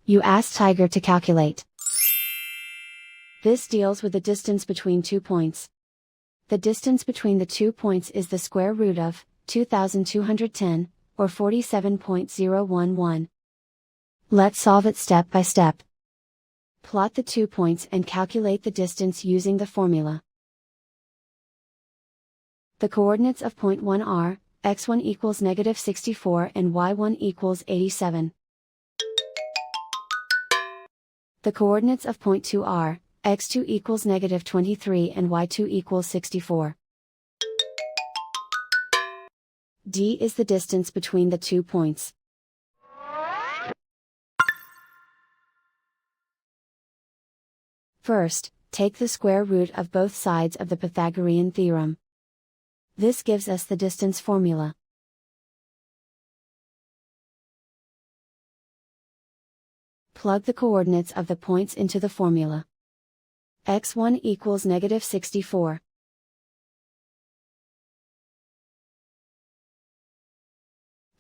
You ask Tiger to calculate. This deals with the distance between 2 points. The distance between the 2 points is the square root of 2210, or 47.011. Let's solve it step by step. Plot the 2 points and calculate the distance using the formula. The coordinates of point 1 are, x1 equals negative 64 and y1 equals 87. The coordinates of point 2 are, x2 equals negative 23 and y2 equals 64. D is the distance between the 2 points. First, take the square root of both sides of the Pythagorean theorem. This gives us the distance formula. Plug the coordinates of the points into the formula. x1 equals negative 64.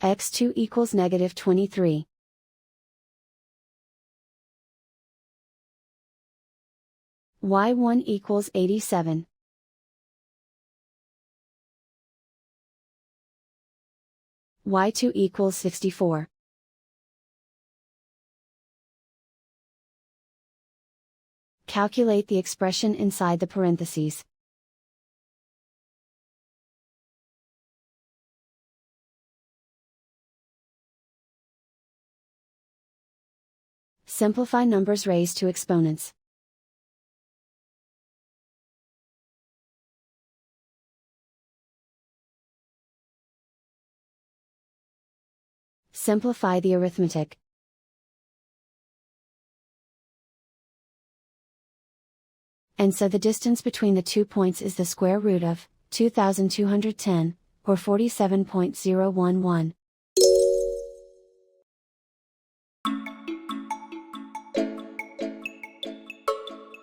x2 equals negative 23. y1 equals 87. y2 equals 64. Calculate the expression inside the parentheses. Simplify numbers raised to exponents. Simplify the arithmetic. And so the distance between the 2 points is the square root of 2210, or 47.011.